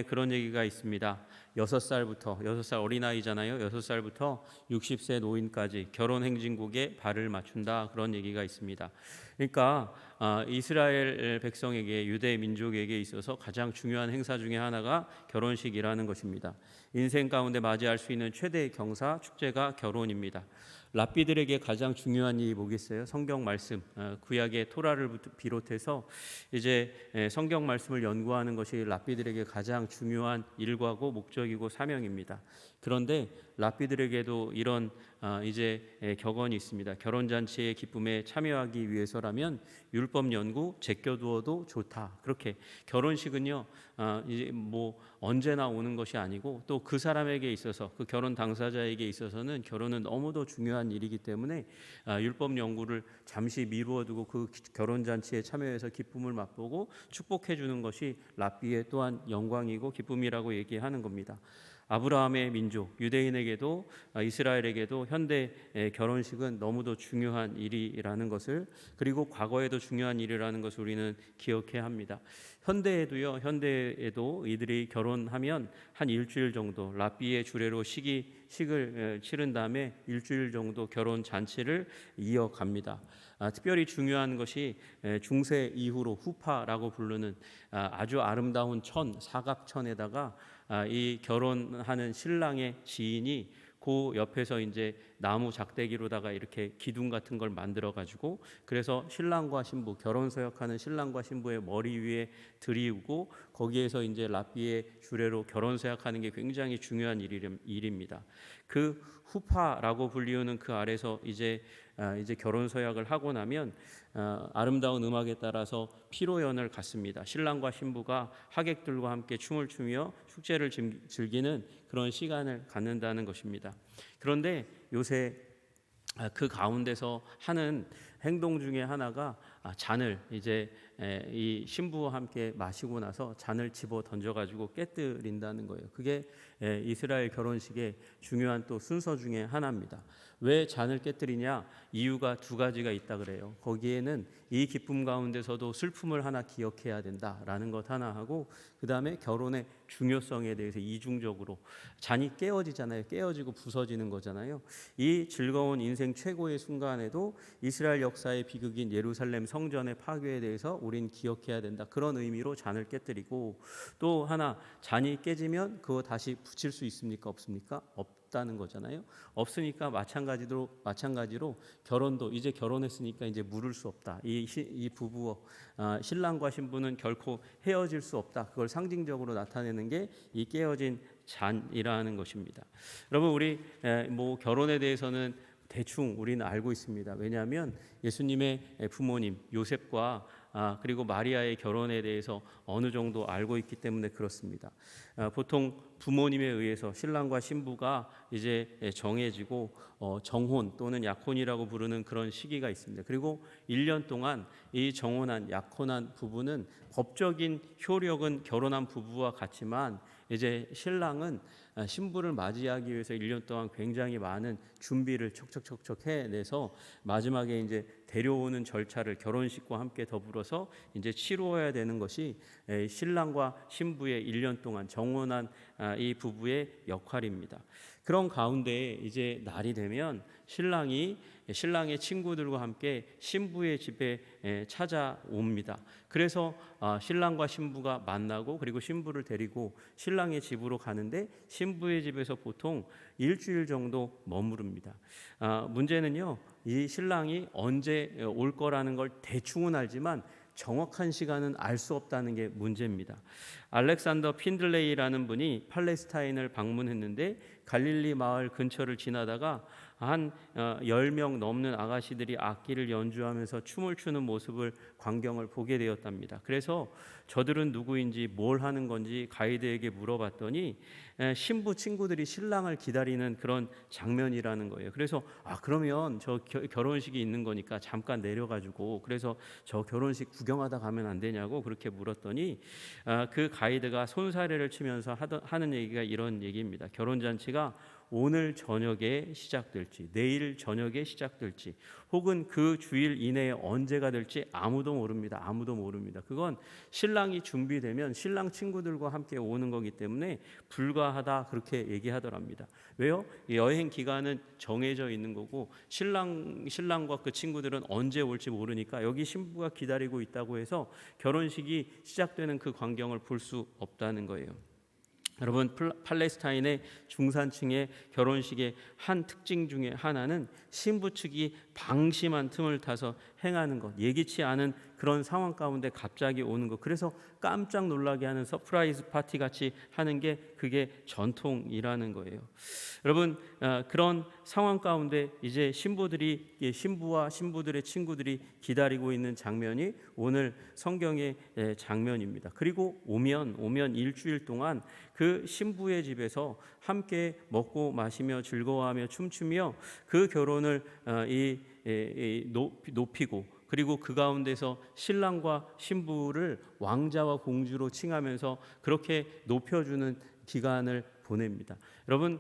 그런 얘기가 있습니다. 6살 어린아이잖아요. 6살부터 60세 노인까지 결혼 행진곡에 발을 맞춘다, 그런 얘기가 있습니다. 그러니까 이스라엘 백성에게, 유대 민족에게 있어서 가장 중요한 행사 중에 하나가 결혼식이라는 것입니다. 인생 가운데 맞이할 수 있는 최대의 경사, 축제가 결혼입니다. 랍비들에게 가장 중요한 일이 뭐겠어요? 성경 말씀, 구약의 토라를 비롯해서 이제 성경 말씀을 연구하는 것이 랍비들에게 가장 중요한 일과고 목적이고 사명입니다. 그런데 랍비들에게도 이런 이제 격언이 있습니다. 결혼 잔치의 기쁨에 참여하기 위해서라면 율법 연구 제껴두어도 좋다. 그렇게 결혼식은요, 이제 뭐 언제나 오는 것이 아니고 또 그 사람에게 있어서, 그 결혼 당사자에게 있어서는 결혼은 너무도 중요한 일이기 때문에 율법 연구를 잠시 미루어두고 그 결혼 잔치에 참여해서 기쁨을 맛보고 축복해 주는 것이 랍비의 또한 영광이고 기쁨이라고 얘기하는 겁니다. 아브라함의 민족 유대인에게도 이스라엘에게도 현대 결혼식은 너무도 중요한 일이라는 것을, 그리고 과거에도 중요한 일이라는 것을 우리는 기억해야 합니다. 현대에도 이들이 결혼하면 한 일주일 정도 랍비의 주례로 식을 치른 다음에 일주일 정도 결혼 잔치를 이어갑니다. 특별히 중요한 것이 중세 이후로 후파라고 부르는 아주 아름다운 사각천에다가 이 결혼하는 신랑의 지인이 그 옆에서 이제 나무 작대기로다가 이렇게 기둥 같은 걸 만들어 가지고, 그래서 신랑과 신부, 결혼 서약하는 신랑과 신부의 머리 위에 들이우고 거기에서 이제 랍비의 주례로 결혼 서약하는 게 굉장히 중요한 일입니다. 그 후파라고 불리우는 그 아래서 이제 결혼 서약을 하고 나면 아름다운 음악에 따라서 피로연을 갖습니다. 신랑과 신부가 하객들과 함께 춤을 추며 축제를 즐기는 그런 시간을 갖는다는 것입니다. 그런데 요새 그 가운데서 하는 행동 중에 하나가 잔을 이제 이 신부와 함께 마시고 나서 잔을 집어 던져가지고 깨뜨린다는 거예요. 그게 이스라엘 결혼식의 중요한 또 순서 중에 하나입니다. 왜 잔을 깨뜨리냐? 이유가 두 가지가 있다 그래요. 거기에는 이 기쁨 가운데서도 슬픔을 하나 기억해야 된다라는 것 하나 하고, 그 다음에 결혼의 중요성에 대해서 이중적으로, 잔이 깨어지잖아요. 깨어지고 부서지는 거잖아요. 이 즐거운 인생 최고의 순간에도 이스라엘 역사의 비극인 예루살렘 성전의 파괴에 대해서 우린 기억해야 된다, 그런 의미로 잔을 깨뜨리고, 또 하나, 잔이 깨지면 그거 다시 붙일 수 있습니까? 없습니까? 없다는 거잖아요. 없으니까 마찬가지로 결혼도 이제 결혼했으니까 이제 물을 수 없다. 이 부부, 신랑과 신부는 결코 헤어질 수 없다. 그걸 상징적으로 나타내는 게 이 깨어진 잔이라는 것입니다. 여러분, 우리 뭐 결혼에 대해서는 대충 우리는 알고 있습니다. 왜냐하면 예수님의 부모님 요셉과 그리고 마리아의 결혼에 대해서 어느 정도 알고 있기 때문에 그렇습니다. 보통 부모님에 의해서 신랑과 신부가 이제 정해지고 정혼 또는 약혼이라고 부르는 그런 시기가 있습니다. 그리고 1년 동안 이 정혼한 약혼한 부부는 법적인 효력은 결혼한 부부와 같지만, 이제 신랑은 신부를 맞이하기 위해서 1년 동안 굉장히 많은 준비를 척척척척 해내서 마지막에 이제 데려오는 절차를 결혼식과 함께 더불어서 이제 치루어야 되는 것이 신랑과 신부의 1년 동안 정혼한 이 부부의 역할입니다. 그런 가운데 이제 날이 되면 신랑의 친구들과 함께 신부의 집에 찾아옵니다. 그래서 신랑과 신부가 만나고, 그리고 신부를 데리고 신랑의 집으로 가는데, 신부의 집에서 보통 일주일 정도 머무릅니다. 문제는요, 이 신랑이 언제 올 거라는 걸 대충은 알지만 정확한 시간은 알 수 없다는 게 문제입니다. 알렉산더 핀들레이라는 분이 팔레스타인을 방문했는데 갈릴리 마을 근처를 지나다가 한 10명 넘는 아가씨들이 악기를 연주하면서 춤을 추는 광경을 보게 되었답니다. 그래서 저들은 누구인지 뭘 하는 건지 가이드에게 물어봤더니 신부 친구들이 신랑을 기다리는 그런 장면이라는 거예요. 그래서 그러면 저 결혼식이 있는 거니까 잠깐 내려가지고 그래서 저 결혼식 구경하다 가면 안 되냐고 그렇게 물었더니 그 가이드가 손사래를 치면서 하는 얘기가 이런 얘기입니다. 결혼잔치가 잔치가 오늘 저녁에 시작될지, 내일 저녁에 시작될지, 혹은 그 주일 이내에 언제가 될지 아무도 모릅니다. 아무도 모릅니다. 그건 신랑이 준비되면 신랑 친구들과 함께 오는 거기 때문에 불가하다, 그렇게 얘기하더랍니다. 왜요? 여행 기간은 정해져 있는 거고 신랑과 그 친구들은 언제 올지 모르니까 여기 신부가 기다리고 있다고 해서 결혼식이 시작되는 그 광경을 볼 수 없다는 거예요. 여러분, 팔레스타인의 중산층의 결혼식의 한 특징 중에 하나는 신부 측이 방심한 틈을 타서 행하는 것, 예기치 않은 그런 상황 가운데 갑자기 오는 것, 그래서 깜짝 놀라게 하는 서프라이즈 파티 같이 하는 게 그게 전통이라는 거예요. 여러분, 그런 상황 가운데 이제 신부와 신부들의 친구들이 기다리고 있는 장면이 오늘 성경의 장면입니다. 그리고 오면 일주일 동안 그 신부의 집에서 함께 먹고 마시며 즐거워하며 춤추며 그 결혼을 높이고, 그리고 그 가운데서 신랑과 신부를 왕자와 공주로 칭하면서 그렇게 높여주는 기간을 보냅니다. 여러분,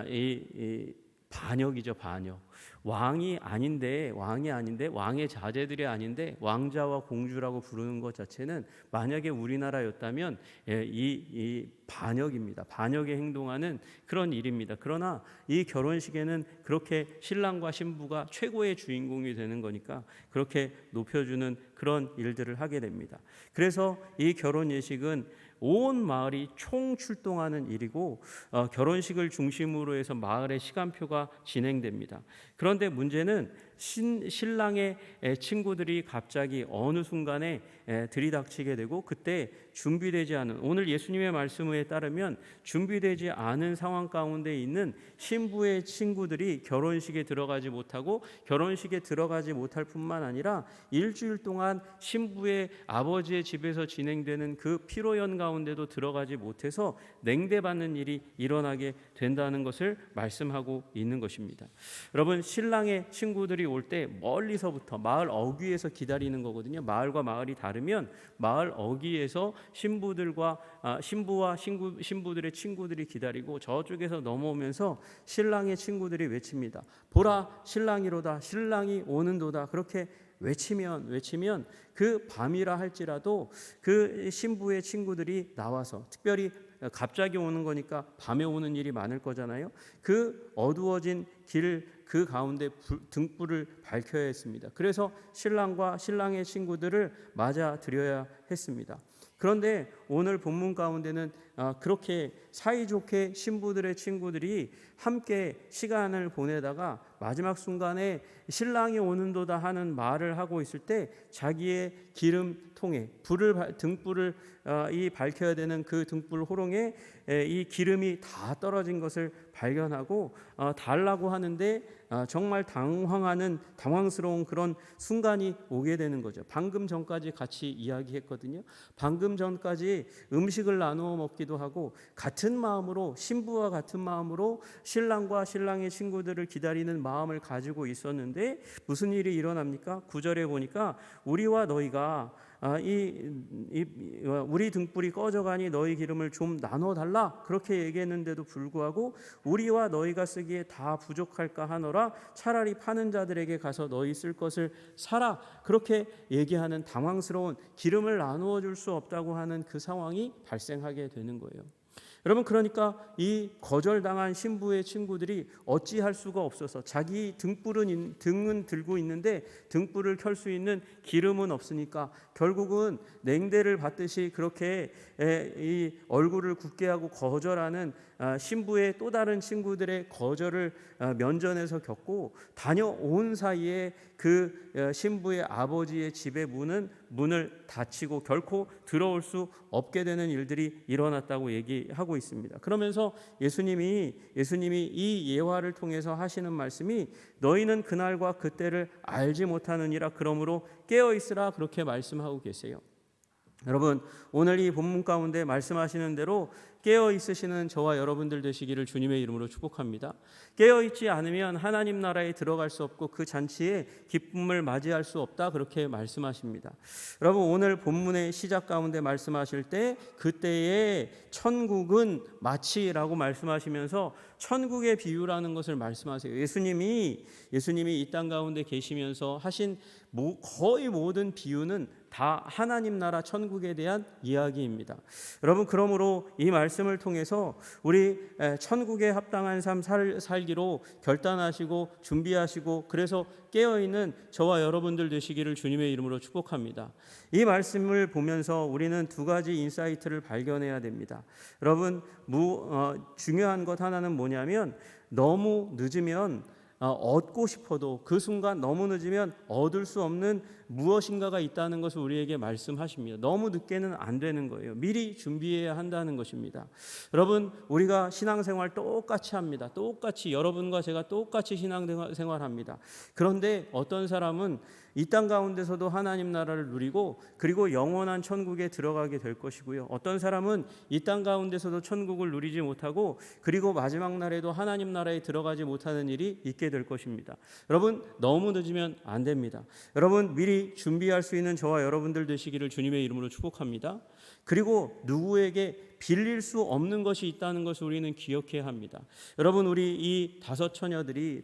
이 반역이죠, 반역. 왕이 아닌데 왕의 자제들이 아닌데 왕자와 공주라고 부르는 것 자체는 만약에 우리나라였다면 이 반역입니다. 반역에 행동하는 그런 일입니다. 그러나 이 결혼식에는 그렇게 신랑과 신부가 최고의 주인공이 되는 거니까 그렇게 높여주는 그런 일들을 하게 됩니다. 그래서 이 결혼 예식은 온 마을이 총 출동하는 일이고 결혼식을 중심으로 해서 마을의 시간표가 진행됩니다. 그런데 문제는 신랑의 친구들이 갑자기 어느 순간에 들이닥치게 되고, 그때 준비되지 않은, 오늘 예수님의 말씀에 따르면 준비되지 않은 상황 가운데 있는 신부의 친구들이 결혼식에 들어가지 못하고, 결혼식에 들어가지 못할 뿐만 아니라 일주일 동안 신부의 아버지의 집에서 진행되는 그 피로연 가운데도 들어가지 못해서 냉대받는 일이 일어나게 된다는 것을 말씀하고 있는 것입니다. 여러분, 신랑의 친구들이 올 때 멀리서부터 마을 어귀에서 기다리는 거거든요. 마을과 마을이 다르면 마을 어귀에서 신부와 신부들의 친구들이 기다리고, 저쪽에서 넘어오면서 신랑의 친구들이 외칩니다. 보라, 신랑이로다, 신랑이 오는도다. 그렇게 외치면 그 밤이라 할지라도 그 신부의 친구들이 나와서, 특별히 갑자기 오는 거니까 밤에 오는 일이 많을 거잖아요. 그 어두워진 길 그 가운데 등불을 밝혀야 했습니다. 그래서 신랑과 신랑의 친구들을 맞아 드려야 했습니다. 그런데 오늘 본문 가운데는 그렇게 사이좋게 신부들의 친구들이 함께 시간을 보내다가 마지막 순간에 신랑이 오는도다 하는 말을 하고 있을 때 자기의 기름통에 등불을 밝혀야 되는 그 등불 호롱에 이 기름이 다 떨어진 것을 발견하고 달라고 하는데 정말 당황스러운 그런 순간이 오게 되는 거죠. 방금 전까지 같이 이야기했거든요. 방금 전까지 음식을 나누어 먹기도 하고 같은 마음으로, 신부와 같은 마음으로 신랑과 신랑의 친구들을 기다리는 마음을 가지고 있었는데 무슨 일이 일어납니까? 9절에 보니까 우리와 너희가 우리 등불이 꺼져가니 너희 기름을 좀 나눠달라, 그렇게 얘기했는데도 불구하고 우리와 너희가 쓰기에 다 부족할까 하노라, 차라리 파는 자들에게 가서 너희 쓸 것을 사라, 그렇게 얘기하는 당황스러운, 기름을 나누어 줄 수 없다고 하는 그 상황이 발생하게 되는 거예요. 여러분, 그러니까 이 거절당한 신부의 친구들이 어찌할 수가 없어서, 자기 등은 들고 있는데 등불을 켤 수 있는 기름은 없으니까 결국은 냉대를 받듯이 그렇게 이 얼굴을 굳게 하고 거절하는 신부의 또 다른 친구들의 거절을 면전에서 겪고, 다녀온 사이에 그 신부의 아버지의 집의 문을 닫히고 결코 들어올 수 없게 되는 일들이 일어났다고 얘기하고 있습니다. 그러면서 예수님이 이 예화를 통해서 하시는 말씀이 너희는 그날과 그때를 알지 못하느니라, 그러므로 깨어 있으라, 그렇게 말씀하고 계세요. 여러분, 오늘 이 본문 가운데 말씀하시는 대로 깨어 있으시는 저와 여러분들 되시기를 주님의 이름으로 축복합니다. 깨어 있지 않으면 하나님 나라에 들어갈 수 없고 그 잔치에 기쁨을 맞이할 수 없다, 그렇게 말씀하십니다. 여러분, 오늘 본문의 시작 가운데 말씀하실 때 그때의 천국은 마치라고 말씀하시면서 천국의 비유라는 것을 말씀하세요. 예수님이 이 땅 가운데 계시면서 하신 거의 모든 비유는 다 하나님 나라 천국에 대한 이야기입니다. 여러분, 그러므로 이 말씀을 통해서 우리 천국에 합당한 삶 살기로 결단하시고 준비하시고, 그래서 깨어있는 저와 여러분들 되시기를 주님의 이름으로 축복합니다. 이 말씀을 보면서 우리는 두 가지 인사이트를 발견해야 됩니다. 여러분, 중요한 것 하나는 뭐냐면, 너무 늦으면 얻고 싶어도 그 순간 너무 늦으면 얻을 수 없는 무엇인가가 있다는 것을 우리에게 말씀하십니다. 너무 늦게는 안 되는 거예요. 미리 준비해야 한다는 것입니다. 여러분, 우리가 신앙생활 똑같이 합니다. 똑같이, 여러분과 제가 똑같이 신앙생활합니다. 그런데 어떤 사람은 이 땅 가운데서도 하나님 나라를 누리고 그리고 영원한 천국에 들어가게 될 것이고요. 어떤 사람은 이 땅 가운데서도 천국을 누리지 못하고 그리고 마지막 날에도 하나님 나라에 들어가지 못하는 일이 있게 될 것입니다. 여러분, 너무 늦으면 안 됩니다. 여러분, 미리 준비할 수 있는 저와 여러분들 되시기를 주님의 이름으로 축복합니다. 그리고 누구에게 빌릴 수 없는 것이 있다는 것을 우리는 기억해야 합니다. 여러분, 우리 이 다섯 처녀들이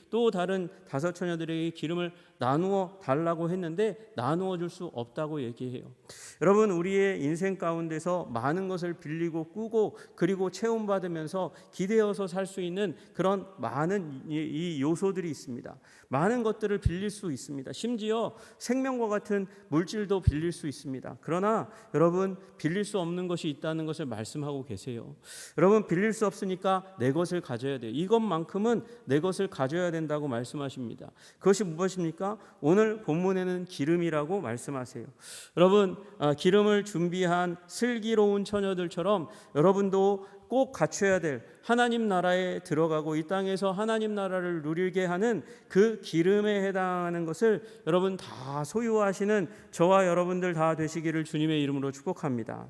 또 다른 다섯 처녀들에게 기름을 나누어 달라고 했는데 나누어 줄 수 없다고 얘기해요. 여러분, 우리의 인생 가운데서 많은 것을 빌리고 꾸고 그리고 체험받으면서 기대어서 살 수 있는 그런 많은 이 요소들이 있습니다. 많은 것들을 빌릴 수 있습니다. 심지어 생명과 같은 물질도 빌릴 수 있습니다. 그러나 여러분, 빌릴 수 없는 것이 있다는 것을 말씀하고 계세요. 여러분, 빌릴 수 없으니까 내 것을 가져야 돼요. 이것만큼은 내 것을 가져야 된다고 말씀하십니다. 그것이 무엇입니까? 오늘 본문에는 기름이라고 말씀하세요. 여러분, 기름을 준비한 슬기로운 처녀들처럼 여러분도 꼭 갖춰야 될 하나님 나라에 들어가고 이 땅에서 하나님 나라를 누리게 하는 그 기름에 해당하는 것을 여러분 다 소유하시는 저와 여러분들 다 되시기를 주님의 이름으로 축복합니다.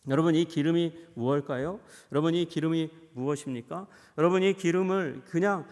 여러분, 이 기름이 무엇일까요? 여러분, 이 기름이 무엇입니까? 여러분, 이 기름을 그냥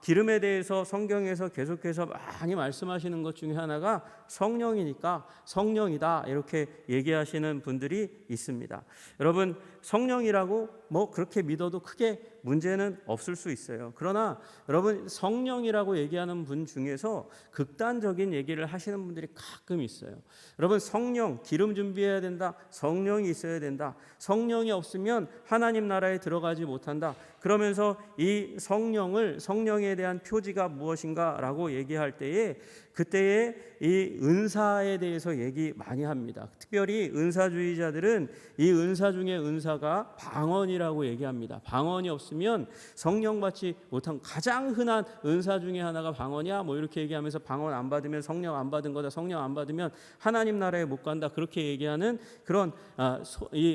기름에 대해서 성경에서 계속해서 많이 말씀하시는 것 중에 하나가 성령이니까 성령이다, 이렇게 얘기하시는 분들이 있습니다. 여러분, 성령이라고 그렇게 믿어도 크게 문제는 없을 수 있어요. 그러나 여러분, 성령이라고 얘기하는 분 중에서 극단적인 얘기를 하시는 분들이 가끔 있어요. 여러분, 성령, 기름 준비해야 된다, 성령이 있어야 된다, 성령이 없으면 하나님 나라에 들어가지 못한다. 그러면서 이 성령에 대한 표지가 무엇인가라고 얘기할 때에 그때에 이 은사에 대해서 얘기 많이 합니다. 특별히 은사주의자들은 이 은사 중에 은사가 방언이라고 얘기합니다. 방언이 없으면 성령 받지 못한, 가장 흔한 은사 중에 하나가 방언이야, 이렇게 얘기하면서 방언 안 받으면 성령 안 받은 거다, 성령 안 받으면 하나님 나라에 못 간다, 그렇게 얘기하는 그런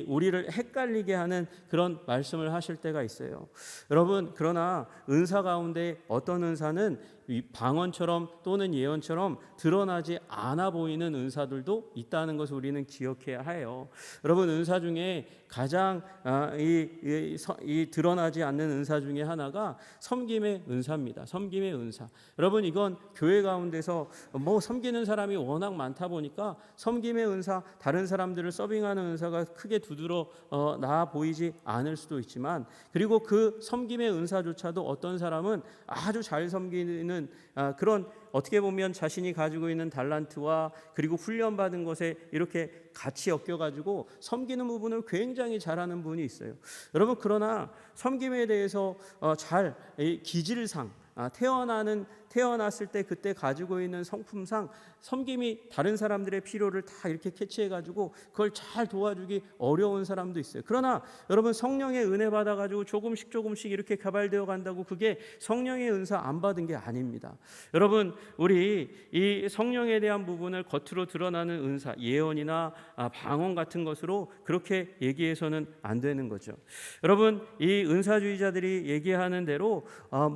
우리를 헷갈리게 하는 그런 말씀을 하실 때가 있어요. 여러분, 그러나 은사 가운데 어떤 은사는 방언처럼 또는 예언처럼 드러나지 않아 보이는 은사들도 있다는 것을 우리는 기억해야 해요. 여러분, 은사 중에 가장 드러나지 않는 은사 중에 하나가 섬김의 은사입니다. 섬김의 은사. 여러분, 이건 교회 가운데서 섬기는 사람이 워낙 많다 보니까 섬김의 은사, 다른 사람들을 서빙하는 은사가 크게 두드러 나 보이지 않을 수도 있지만, 그리고 그 섬김의 은사조차도 어떤 사람은 아주 잘 섬기는 그런, 어떻게 보면 자신이 가지고 있는 달란트와 그리고 훈련받은 것에 이렇게 같이 엮여가지고 섬기는 부분을 굉장히 잘하는 분이 있어요. 여러분, 그러나 섬김에 대해서 잘 기질상 태어났을 때 그때 가지고 있는 성품상 섬김이 다른 사람들의 필요를 다 이렇게 캐치해가지고 그걸 잘 도와주기 어려운 사람도 있어요. 그러나 여러분, 성령의 은혜 받아가지고 조금씩 이렇게 개발되어 간다고 그게 성령의 은사 안 받은 게 아닙니다. 여러분, 우리 이 성령에 대한 부분을 겉으로 드러나는 은사, 예언이나 방언 같은 것으로 그렇게 얘기해서는 안 되는 거죠. 여러분, 이 은사주의자들이 얘기하는 대로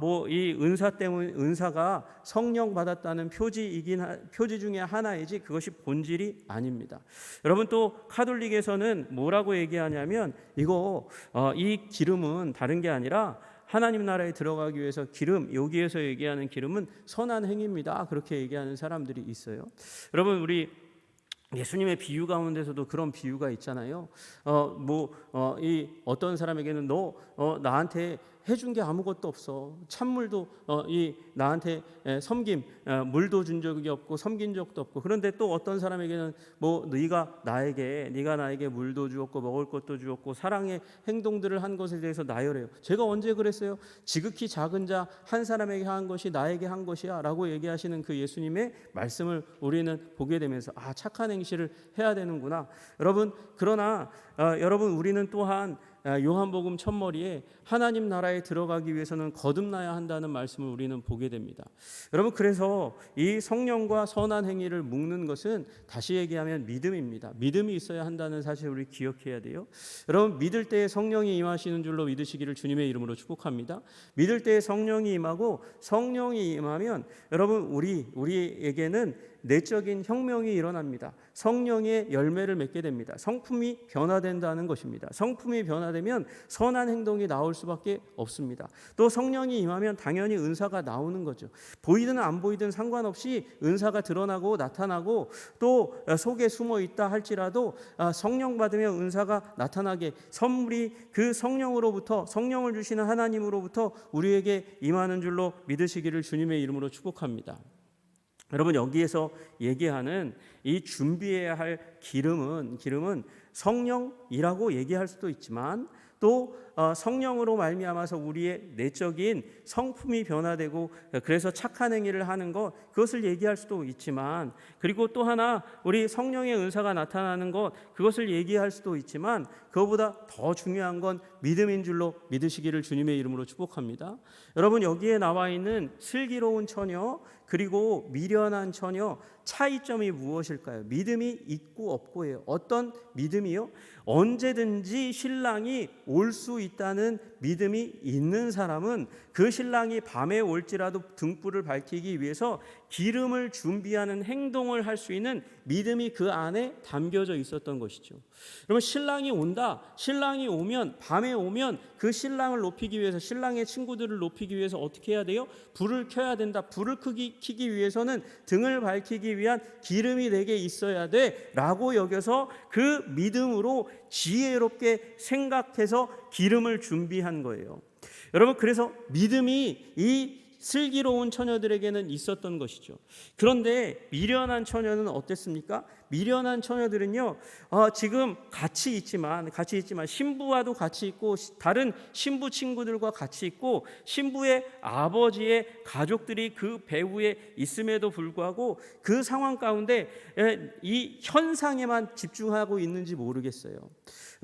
뭐 이 은사가 성령 받았다는 표지 중에 하나이지 그것이 본질이 아닙니다. 여러분, 또 카톨릭에서는 뭐라고 얘기하냐면 이 기름은 다른 게 아니라 하나님 나라에 들어가기 위해서 여기에서 얘기하는 기름은 선한 행위입니다. 그렇게 얘기하는 사람들이 있어요. 여러분, 우리 예수님의 비유 가운데서도 그런 비유가 있잖아요. 이 어떤 사람에게는 너 나한테 해준 게 아무것도 없어. 찬물도 나한테 물도 준 적이 없고 섬긴 적도 없고. 그런데 또 어떤 사람에게는 네가 나에게 물도 주었고 먹을 것도 주었고 사랑의 행동들을 한 것에 대해서 나열해요. 제가 언제 그랬어요? 지극히 작은 자 한 사람에게 한 것이 나에게 한 것이야라고 얘기하시는 그 예수님의 말씀을 우리는 보게 되면서 착한 행실을 해야 되는구나. 여러분, 그러나 여러분, 우리는 또한 요한복음 첫머리에 하나님 나라에 들어가기 위해서는 거듭나야 한다는 말씀을 우리는 보게 됩니다. 여러분, 그래서 이 성령과 선한 행위를 묶는 것은 다시 얘기하면 믿음입니다. 믿음이 있어야 한다는 사실을 우리 기억해야 돼요. 여러분, 믿을 때에 성령이 임하시는 줄로 믿으시기를 주님의 이름으로 축복합니다. 믿을 때에 성령이 임하고 성령이 임하면 여러분, 우리에게는 내적인 혁명이 일어납니다. 성령의 열매를 맺게 됩니다. 성품이 변화된다는 것입니다. 성품이 변화되면 선한 행동이 나올 수밖에 없습니다. 또 성령이 임하면 당연히 은사가 나오는 거죠. 보이든 안 보이든 상관없이 은사가 드러나고 나타나고 또 속에 숨어 있다 할지라도 성령 받으면 은사가 나타나게 선물이 그 성령을 주시는 하나님으로부터 우리에게 임하는 줄로 믿으시기를 주님의 이름으로 축복합니다. 여러분, 여기에서 얘기하는 이 준비해야 할 기름은 성령이라고 얘기할 수도 있지만 또 성령으로 말미암아서 우리의 내적인 성품이 변화되고 그래서 착한 행위를 하는 것, 그것을 얘기할 수도 있지만, 그리고 또 하나 우리 성령의 은사가 나타나는 것, 그것을 얘기할 수도 있지만 그것보다 더 중요한 건 믿음인 줄로 믿으시기를 주님의 이름으로 축복합니다. 여러분, 여기에 나와 있는 슬기로운 처녀 그리고 미련한 처녀, 차이점이 무엇일까요? 믿음이 있고 없고예요. 어떤 믿음이요? 언제든지 신랑이 올 수 있다는 믿음이 있는 사람은 그 신랑이 밤에 올지라도 등불을 밝히기 위해서 기름을 준비하는 행동을 할 수 있는 믿음이 그 안에 담겨져 있었던 것이죠. 그러면 신랑이 온다. 신랑이 오면, 밤에 오면 그 신랑을 높이기 위해서, 신랑의 친구들을 높이기 위해서 어떻게 해야 돼요? 불을 켜야 된다. 불을 켜기 위해서는 등을 밝히기 위한 기름이 내게 있어야 돼 라고 여겨서 그 믿음으로 지혜롭게 생각해서 기름을 준비한 거예요. 여러분, 그래서 믿음이 이 슬기로운 처녀들에게는 있었던 것이죠. 그런데 미련한 처녀는 어땠습니까? 미련한 처녀들은요, 지금 같이 있지만 신부와도 같이 있고 다른 신부 친구들과 같이 있고 신부의 아버지의 가족들이 그 배후에 있음에도 불구하고 그 상황 가운데 이 현상에만 집중하고 있는지 모르겠어요.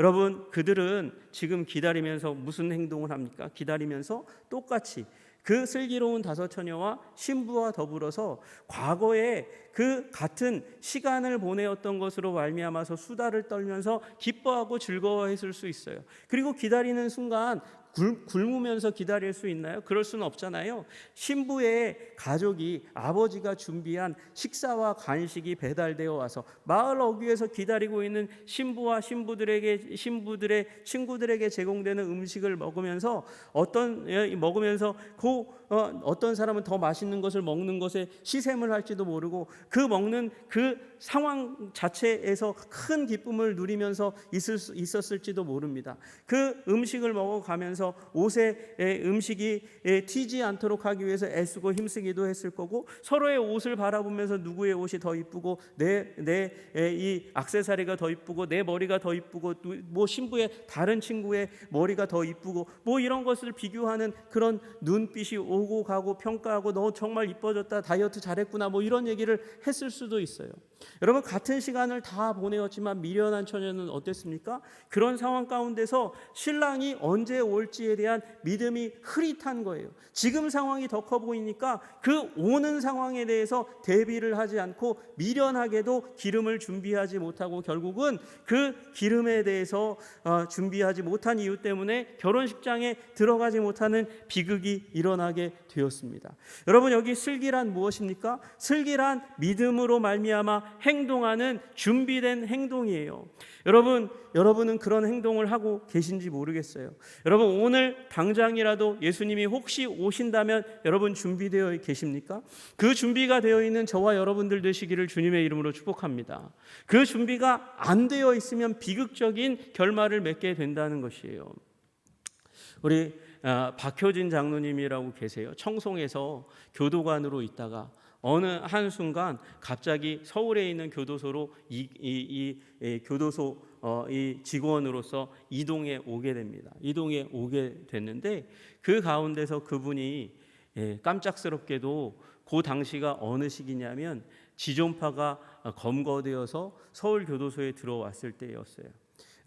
여러분, 그들은 지금 기다리면서 무슨 행동을 합니까? 기다리면서 똑같이 그 슬기로운 다섯 처녀와 신부와 더불어서 과거에 그 같은 시간을 보내었던 것으로 말미암아서 수다를 떨면서 기뻐하고 즐거워했을 수 있어요. 그리고 기다리는 순간 굶으면서 기다릴 수 있나요? 그럴 수는 없잖아요. 신부의 가족이, 아버지가 준비한 식사와 간식이 배달되어 와서 마을 어귀에서 기다리고 있는 신부와 신부들의 친구들에게 제공되는 음식을 먹으면서 어떤 사람은 더 맛있는 것을 먹는 것에 시샘을 할지도 모르고 그 먹는 그 상황 자체에서 큰 기쁨을 누리면서 있었을지도 모릅니다. 그 음식을 먹어가면서 옷에 음식이 튀지 않도록 하기 위해서 애쓰고 힘쓰기도 했을 거고, 서로의 옷을 바라보면서 누구의 옷이 더 이쁘고 이 액세서리가 더 이쁘고 내 머리가 더 이쁘고 뭐 신부의 다른 친구의 머리가 더 이쁘고 뭐 이런 것을 비교하는 그런 눈빛이 오고 가고 평가하고 너 정말 이뻐졌다, 다이어트 잘했구나, 뭐 이런 얘기를 했을 수도 있어요. 여러분, 같은 시간을 다 보내었지만 미련한 처녀는 어땠습니까? 그런 상황 가운데서 신랑이 언제 올지에 대한 믿음이 흐릿한 거예요. 지금 상황이 더 커 보이니까 그 오는 상황에 대해서 대비를 하지 않고 미련하게도 기름을 준비하지 못하고 결국은 그 기름에 대해서 준비하지 못한 이유 때문에 결혼식장에 들어가지 못하는 비극이 일어나게 되었습니다. 여러분, 여기 슬기란 무엇입니까? 슬기란 믿음으로 말미암아 행동하는 준비된 행동이에요. 여러분은 그런 행동을 하고 계신지 모르겠어요. 여러분, 오늘 당장이라도 예수님이 혹시 오신다면 여러분 준비되어 계십니까? 그 준비가 되어 있는 저와 여러분들 되시기를 주님의 이름으로 축복합니다. 그 준비가 안 되어 있으면 비극적인 결말을 맺게 된다는 것이에요. 우리 박효진 장로님이라고 계세요. 청송에서 교도관으로 있다가 어느 한순간 갑자기 서울에 있는 교도소로 교도소 직원으로서 이동해 오게 됩니다. 이동해 오게 됐는데 그 가운데서 그분이 깜짝스럽게도 그 당시가 어느 시기냐면 지존파가 검거되어서 서울 교도소에 들어왔을 때였어요.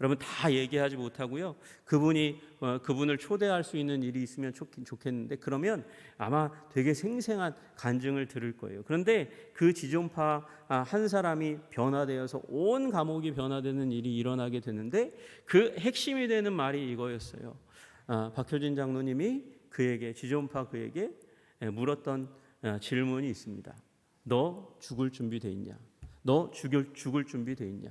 여러분, 다 얘기하지 못하고요. 그분을 초대할 수 있는 일이 있으면 좋겠는데 그러면 아마 되게 생생한 간증을 들을 거예요. 그런데 그 지존파 한 사람이 변화되어서 온 감옥이 변화되는 일이 일어나게 되는데 그 핵심이 되는 말이 이거였어요. 박효진 장로님이 지존파 그에게 물었던 질문이 있습니다. 너 죽을 준비 돼 있냐? 너 죽을 준비 돼 있냐?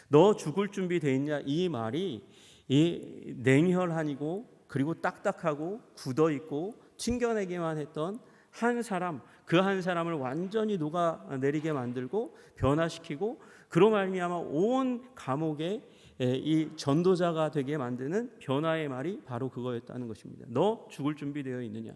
너 죽을 준비 돼 있냐? 이 말이 냉혈한이고 그리고 딱딱하고 굳어있고 튕겨내기만 했던 한 사람, 그 한 사람을 완전히 녹아내리게 만들고 변화시키고 그로 말미암아 온 감옥에 이 전도자가 되게 만드는 변화의 말이 바로 그거였다는 것입니다. 너 죽을 준비 되어 있느냐?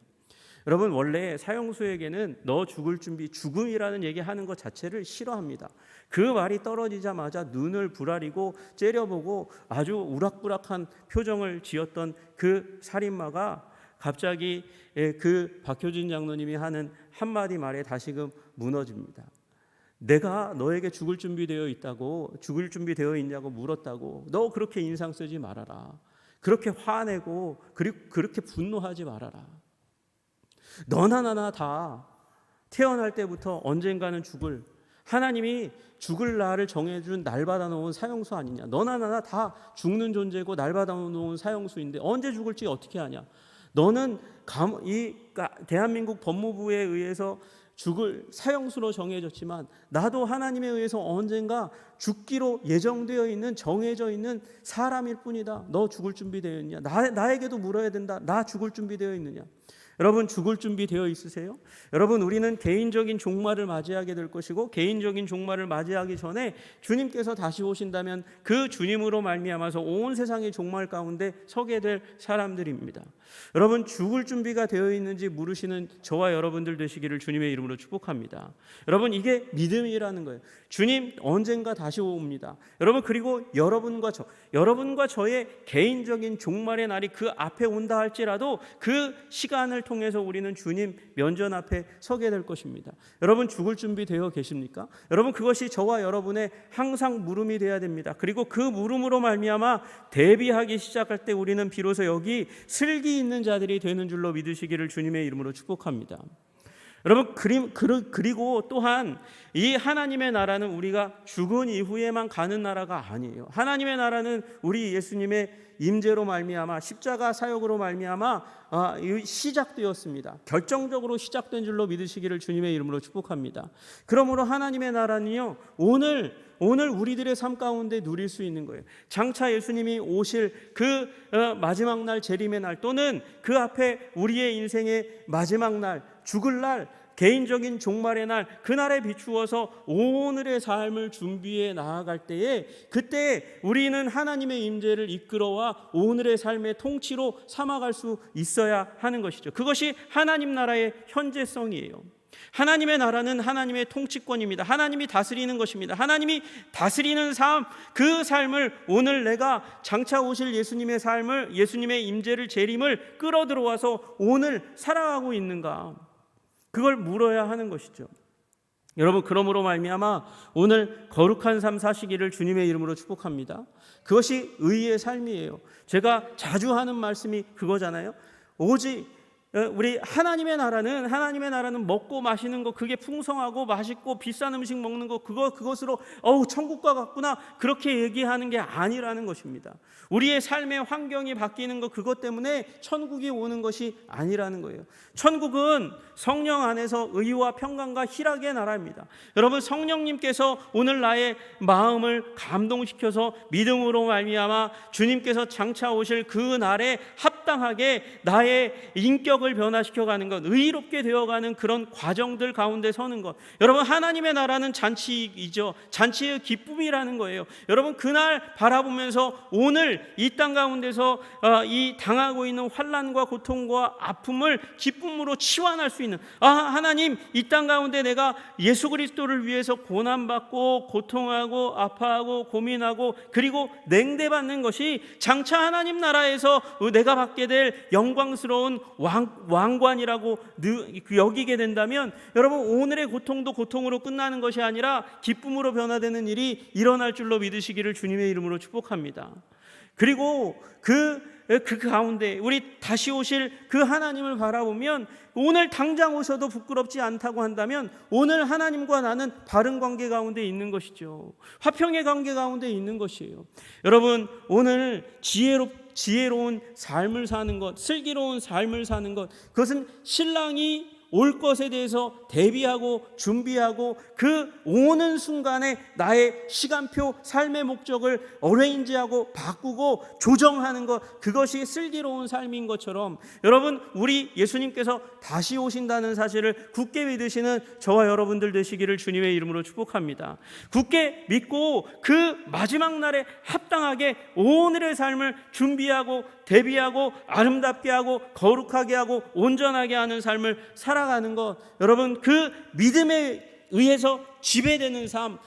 여러분, 원래 사형수에게는 너 죽을 준비, 죽음이라는 얘기하는 것 자체를 싫어합니다. 그 말이 떨어지자마자 눈을 부라리고 째려보고 아주 우락부락한 표정을 지었던 그 살인마가 갑자기 그 박효진 장로님이 하는 한마디 말에 다시금 무너집니다. 내가 너에게 죽을 준비되어 있다고, 죽을 준비되어 있냐고 물었다고. 너 그렇게 인상 쓰지 말아라. 그렇게 화내고 그렇게 분노하지 말아라. 너나 나나 다 태어날 때부터 언젠가는 하나님이 죽을 날을 정해준 날 받아놓은 사형수 아니냐. 너나 나나 다 죽는 존재고 날 받아놓은 사형수인데 언제 죽을지 어떻게 하냐. 너는 대한민국 법무부에 의해서 죽을 사형수로 정해졌지만 나도 하나님에 의해서 언젠가 죽기로 예정되어 있는, 정해져 있는 사람일 뿐이다. 너 죽을 준비되어 있냐? 나에게도 물어야 된다. 나 죽을 준비되어 있느냐? 여러분, 죽을 준비 되어 있으세요? 여러분, 우리는 개인적인 종말을 맞이하게 될 것이고 개인적인 종말을 맞이하기 전에 주님께서 다시 오신다면 그 주님으로 말미암아서 온 세상의 종말 가운데 서게 될 사람들입니다. 여러분, 죽을 준비가 되어 있는지 물으시는 저와 여러분들 되시기를 주님의 이름으로 축복합니다. 여러분, 이게 믿음이라는 거예요. 주님 언젠가 다시 옵니다. 여러분, 그리고 여러분과 저의 개인적인 종말의 날이 그 앞에 온다 할지라도 그 시간을 통해서 우리는 주님 면전 앞에 서게 될 것입니다. 여러분, 죽을 준비 되어 계십니까? 여러분, 그것이 저와 여러분의 항상 물음이 되어야 됩니다. 그리고 그 물음으로 말미암아 대비하기 시작할 때 우리는 비로소 여기 슬기 있는 자들이 되는 줄로 믿으시기를 주님의 이름으로 축복합니다. 여러분, 그리고 또한 이 하나님의 나라는 우리가 죽은 이후에만 가는 나라가 아니에요. 하나님의 나라는 우리 예수님의 임재로 말미암아 십자가 사역으로 말미암아 시작되었습니다. 결정적으로 시작된 줄로 믿으시기를 주님의 이름으로 축복합니다. 그러므로 하나님의 나라는요, 오늘 우리들의 삶 가운데 누릴 수 있는 거예요. 장차 예수님이 오실 그 마지막 날, 재림의 날, 또는 그 앞에 우리의 인생의 마지막 날, 죽을 날, 개인적인 종말의 날, 그날에 비추어서 오늘의 삶을 준비해 나아갈 때에 그때 우리는 하나님의 임재를 이끌어와 오늘의 삶의 통치로 삼아갈 수 있어야 하는 것이죠. 그것이 하나님 나라의 현재성이에요. 하나님의 나라는 하나님의 통치권입니다. 하나님이 다스리는 것입니다. 하나님이 다스리는 삶, 그 삶을 오늘 내가 장차 오실 예수님의 삶을, 예수님의 임재를, 재림을 끌어들어와서 오늘 살아가고 있는가? 그걸 물어야 하는 것이죠. 여러분, 그러므로 말미암아 오늘 거룩한 삶 사시기를 주님의 이름으로 축복합니다. 그것이 의의 삶이에요. 제가 자주 하는 말씀이 그거잖아요. 오직 우리 하나님의 나라는 먹고 마시는 거, 그게 풍성하고 맛있고 비싼 음식 먹는 거, 그것으로 천국과 같구나, 그렇게 얘기하는 게 아니라는 것입니다. 우리의 삶의 환경이 바뀌는 거, 그것 때문에 천국이 오는 것이 아니라는 거예요. 천국은 성령 안에서 의와 평강과 희락의 나라입니다. 여러분, 성령님께서 오늘 나의 마음을 감동시켜서 믿음으로 말미암아 주님께서 장차 오실 그 날에 합당하게 나의 인격을 변화시켜가는 것, 의롭게 되어가는 그런 과정들 가운데 서는 것. 여러분, 하나님의 나라는 잔치이죠. 잔치의 기쁨이라는 거예요. 여러분, 그날 바라보면서 오늘 이 땅 가운데서 이 당하고 있는 환난과 고통과 아픔을 기쁨으로 치환할 수 있는, 하나님, 이 땅 가운데 내가 예수 그리스도를 위해서 고난받고 고통하고 아파하고 고민하고 그리고 냉대받는 것이 장차 하나님 나라에서 내가 받게 될 영광스러운 왕관이라고 여기게 된다면, 여러분, 오늘의 고통도 고통으로 끝나는 것이 아니라 기쁨으로 변화되는 일이 일어날 줄로 믿으시기를 주님의 이름으로 축복합니다. 그리고 그 가운데 우리 다시 오실 그 하나님을 바라보면, 오늘 당장 오셔도 부끄럽지 않다고 한다면 오늘 하나님과 나는 바른 관계 가운데 있는 것이죠. 화평의 관계 가운데 있는 것이에요. 여러분, 오늘 지혜로운 삶을 사는 것, 슬기로운 삶을 사는 것, 그것은 신랑이 올 것에 대해서 대비하고 준비하고 그 오는 순간에 나의 시간표, 삶의 목적을 어레인지하고 바꾸고 조정하는 것, 그것이 슬기로운 삶인 것처럼, 여러분, 우리 예수님께서 다시 오신다는 사실을 굳게 믿으시는 저와 여러분들 되시기를 주님의 이름으로 축복합니다. 굳게 믿고 그 마지막 날에 합당하게 오늘의 삶을 준비하고 대비하고 아름답게 하고 거룩하게 하고 온전하게 하는 삶을 살아가는 것, 여러분, 그 믿음에 의해서 지배되는 삶,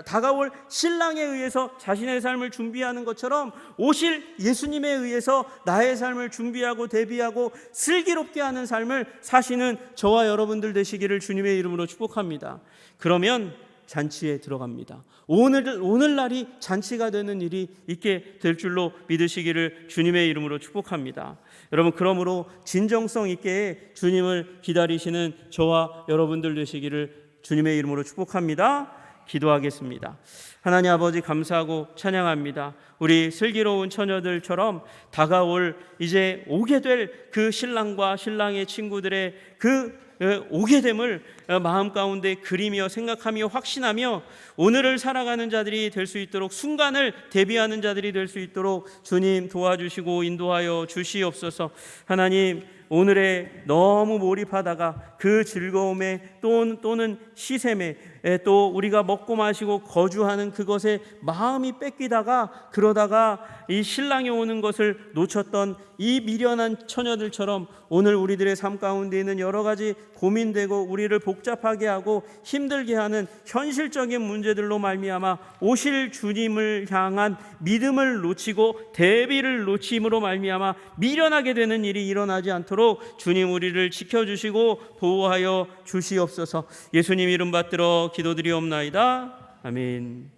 다가올 신랑에 의해서 자신의 삶을 준비하는 것처럼 오실 예수님에 의해서 나의 삶을 준비하고 대비하고 슬기롭게 하는 삶을 사시는 저와 여러분들 되시기를 주님의 이름으로 축복합니다. 그러면 잔치에 들어갑니다. 오늘날이 잔치가 되는 일이 있게 될 줄로 믿으시기를 주님의 이름으로 축복합니다. 여러분, 그러므로 진정성 있게 주님을 기다리시는 저와 여러분들 되시기를 주님의 이름으로 축복합니다. 기도하겠습니다. 하나님 아버지, 감사하고 찬양합니다. 우리 슬기로운 처녀들처럼 다가올 이제 오게 될 그 신랑과 신랑의 친구들의 그 오게 됨을 마음 가운데 그리며 생각하며 확신하며 오늘을 살아가는 자들이 될 수 있도록, 순간을 대비하는 자들이 될 수 있도록 주님 도와주시고 인도하여 주시옵소서. 하나님, 오늘에 너무 몰입하다가 그 즐거움에 또는 시샘에 또 우리가 먹고 마시고 거주하는 그것에 마음이 뺏기다가 그러다가 이 신랑이 오는 것을 놓쳤던 이 미련한 처녀들처럼 오늘 우리들의 삶 가운데 있는 여러 가지 고민되고 우리를 복잡하게 하고 힘들게 하는 현실적인 문제들로 말미암아 오실 주님을 향한 믿음을 놓치고 대비를 놓침으로 말미암아 미련하게 되는 일이 일어나지 않도록 주님 우리를 지켜주시고 보호하여 주시옵소서. 예수님 이름 받들어 기도드리옵나이다. 아멘.